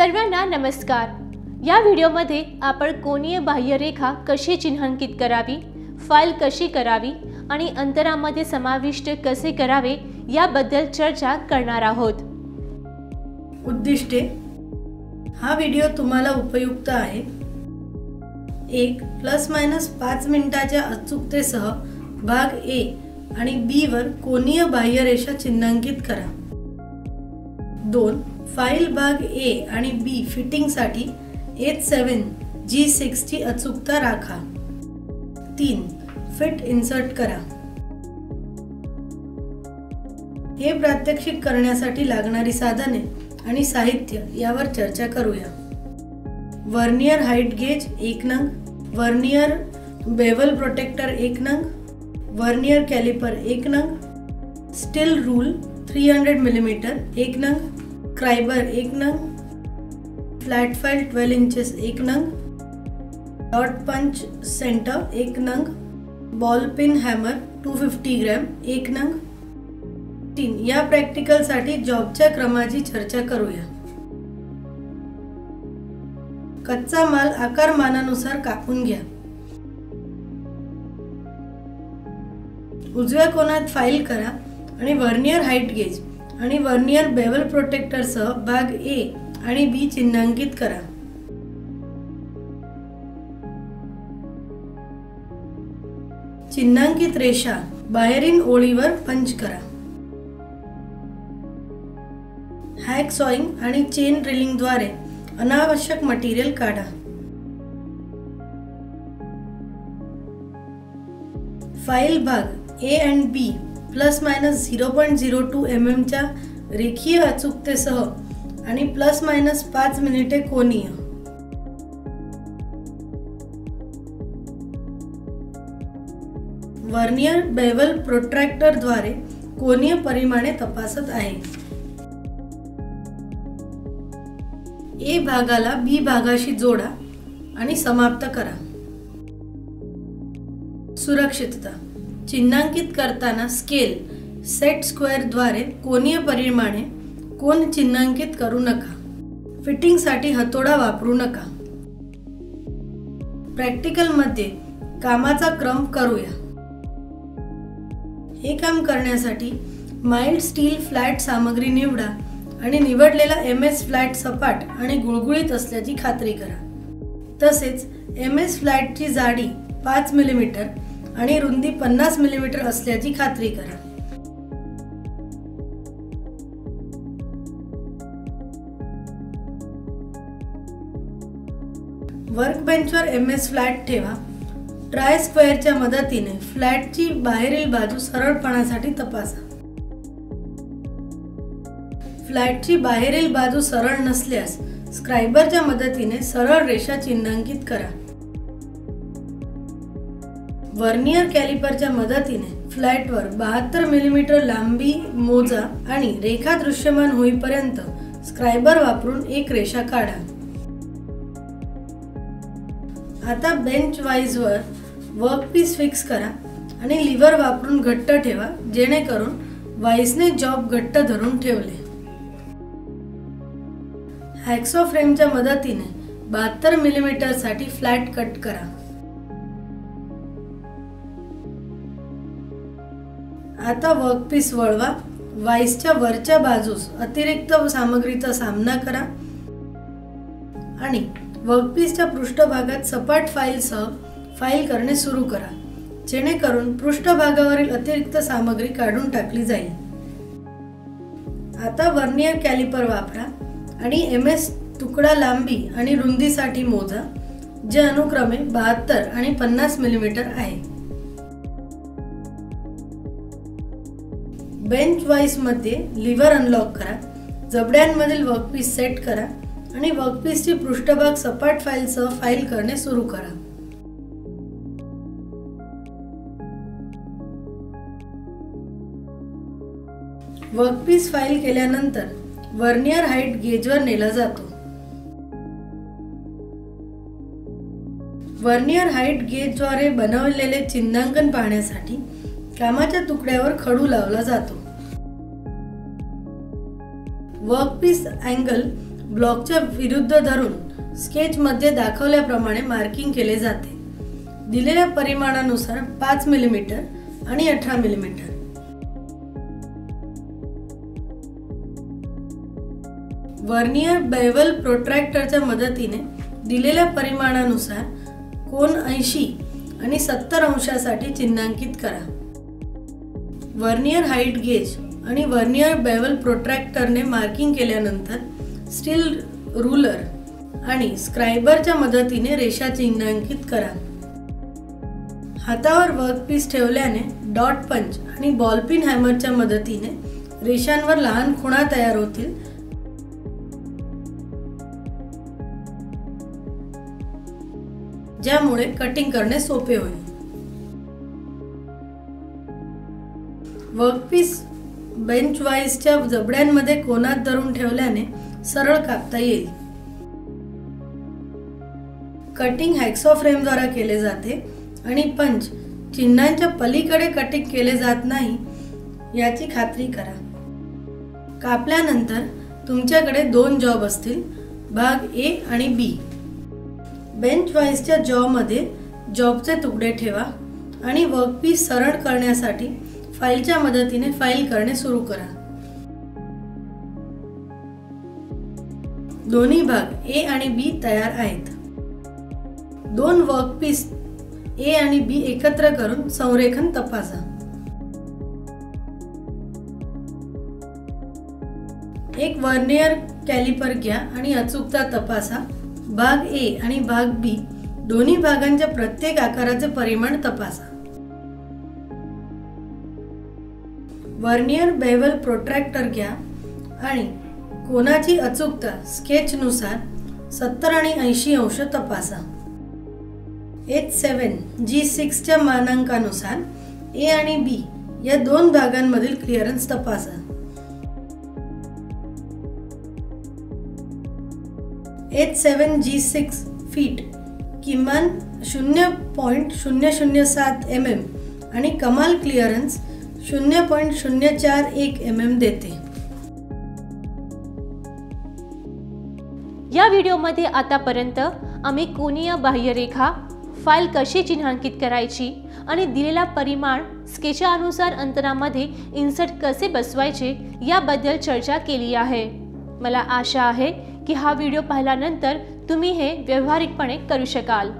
सर्वांना नमस्कार। या व्हिडिओमध्ये आपण कोनीय बाह्यरेखा कशी चिन्हांकित करावी, फाईल कशी करावी आणि अंतरामध्ये समाविष्ट कसे करावे याबद्दल चर्चा करणार आहोत। उद्दिष्टे। हा व्हिडिओ तुम्हाला उपयुक्त आहे। 1 ±5 मिनिटाच्या अचूकतेसह भाग ए आणि बी वर कोनीय बाह्यरेषा चिन्हांकित करा। 2 फाईल भाग ए आणि बी फिटिंगसाठी H7 G6 ची अचूकता राखा। 3 फिट इन्सर्ट करा। हे प्रात्यक्षिक करण्यासाठी लागणारी साधने आणि साहित्य यावर चर्चा करूया। वर्नियर हाइट गेज 1 नंग, वर्नियर बेवल प्रोटेक्टर 1 नंग, वर्नियर कॅलिपर 1 नंग, स्टील रूल 300 मिलीमीटर 1 नंग, स्क्राइबर 1 नंग, फ्लॅट फाइल 12 इंचेस 1 नंग, डॉट पंच सेंटर 1 नंग, बॉल पिन हॅमर 250 ग्रॅम 1 नंग। 3 या प्रॅक्टिकल साठी जॉबच्या क्रमाची चर्चा करूया। कच्चा माल आकारमानानुसार कापून घ्या। उजव्या कोनात फाईल करा आणि वर्नियर हाइट गेज आणि वर्नियर बेवल प्रोटेक्टर सह भाग ए आणि बी चिन्हांकित करा। चिन्हांकित रेषा बाहेरील ओळीवर पंच करा। हॅक सॉइंग आणि चेन ड्रिलिंग द्वारे अनावश्यक मटेरियल काढा। फाईल भाग ए आणि बी ±0.02 mm च्या रेखीय अचूकतेसह आणि ±5 मिनिटे कोनीय। वर्नियर बेवल प्रोट्रॅक्टर द्वारे कोनीय परिमाणे तपासत आहे। ए भागाला बी भागाशी जोडा आणि समाप्त करा। सुरक्षितता। चिन्हांकित करताना स्केल सेट स्क्वेअर द्वारे कोनीय परिमाणे कोन चिन्हांकित करू नका। फिटिंग साठी हतोडा वापरू नका। प्रॅक्टिकल मध्ये कामाचा क्रम करूया। हे काम करण्यासाठी माइल्ड स्टील फ्लॅट सामग्री निवडा आणि निवडलेला MS फ्लॅट सपाट आणि गुळगुळीत असल्याची खात्री करा। तसेच MS फ्लॅटची जाडी 5 मिलीमीटर आणि रुंदी 50 मिलीमीटर असल्याची खात्री करा। वर्कबेंचवर MS फ्लॅट ठेवा। ट्राय स्क्वेअरच्या मदतीने फ्लॅटची बाहेरील बाजू सरळपणासाठी तपासा। फ्लॅटची बाहेरील बाजू सरळ नसल्यास स्क्राइबरच्या मदतीने सरळ रेषा चिन्हांकित करा। वर्नियर कॅलिपरच्या मदतीने फ्लॅटवर 72 मिलीमीटर लांबी मोजा आणि रेखा दृश्यमान होईपर्यंत स्क्राइबर वापरून एक रेषा काढा। आता बेंच वाईज वर वर्कपीस फिक्स करा आणि लिव्हर वापरून घट्ट ठेवा, जेणेकरून वाईसने जॉब घट्ट धरून ठेवले। हॅकसॉ फ्रेमच्या मदतीने 72 मिलीमीटर साठी फ्लॅट कट करा। आता वर्कपीस वळवा, वाईसच्या वरच्या बाजूस अतिरिक्त सामग्रीचा सामना करा आणि वर्कपीसच्या पृष्ठभागात सपाट फाईलसह फाईल करणे सुरू करा, जेणेकरून पृष्ठभागावरील अतिरिक्त सामग्री काढून टाकली जाईल। आता वर्नियर कॅलिपर वापरा आणि MS तुकडा लांबी आणि रुंदीसाठी मोजा, जे अनुक्रमे 72 आणि 50 मिलीमीटर आहे। बेंच वाईस मध्ये लिव्हर अनलॉक करा, जबड्यांमधील वर्कपीस सेट करा आणि वर्कपीसची पृष्ठभाग सपाट फाईलसह फाईल करणे सुरू करा। वर्कपीस फाईल केल्यानंतर वर्नियर हाइट गेजवर नेला जातो। वर्नियर हाइट गेजद्वारे बनवलेले चिन्हांकन पाहण्यासाठी कामाच्या तुकड्यावर खडू लावला जातो। वर्कपीस अँगल ब्लॉकच्या विरुद्ध धरून स्केचमध्ये दाखवल्याप्रमाणे मार्किंग केले जाते. दिलेल्या परिमाणानुसार 5 मिमी आणि 18 मिमी. वर्नियर बेवल प्रोट्रॅक्टरच्या मदतीने दिलेल्या परिमाणानुसार कोन 80 आणि 70 अंशासाठी चिन्हांकित करा. वर्नियर हाईट गेज आणि वर्नियर बेवल प्रोट्रॅक्टरने मार्किंग केल्यानंतर स्टील रूलर आणि स्क्रायबरच्या मदतीने रेषा चिन्हांकित करा. हातावर वर्कपीस ठेवल्याने डॉट पंच आणि बॉलपिन हॅमरच्या मदतीने रेषांवर लहान खुणा तयार होतील. ज्यामुळे कटिंग करणे सोपे होईल. वर्कपीस बेंच वाईजच्या जबड्यांमध्ये कोनात धरून ठेवल्याने सरळ कापता येईल. कटिंग हॅक्सॉ फ्रेम द्वारा केले जाते आणि पंच चिन्हांच्या पलीकडे कटिंग केले जात नाही याची खात्री करा. कापल्यानंतर तुमच्याकडे 2 जॉब असतील, भाग ए आणि बी. बेंच वाईजच्या जॉमध्ये जॉबचे तुकडे ठेवा आणि वर्कपीस सरळ करण्यासाठी फाईलच्या मदतीने फाईल करणे सुरू करा. दोन्ही भाग ए आणि बी तयार आहेत. 2 वर्कपीस ए आणि बी एकत्र करून संरेखन तपासा. एक वर्नियर कॅलिपर घ्या आणि अचूकता तपासा. भाग ए आणि भाग बी दोन्ही भागांच्या प्रत्येक आकाराचे परिमाण तपासा. वर्नियर बेवल प्रोट्रॅक्टर घ्या आणि कोनाची अचूकता स्केचनुसार 70 आणि 80 अंश तपासा. H7 G6 च्या मानांकानुसार ए आणि बी या 2 भागांमधील क्लिअरन्स तपासा. H7 G6 फीट किमान 0.007 mm आणि कमाल क्लिअरन्स 0.041 mm देते. या व्हिडिओमध्ये आतापर्यंत आम्ही कोनीय बाह्यरेखा, फाईल कशी चिन्हांकित करायची आणि दिलेला परिमाण स्केचानुसार अंतरामध्ये इन्सर्ट कसे बसवायचे याबद्दल चर्चा केली आहे. मला आशा आहे की हा व्हिडिओ पाहिल्यानंतर तुम्ही हे व्यावहारिकपणे करू शकाल.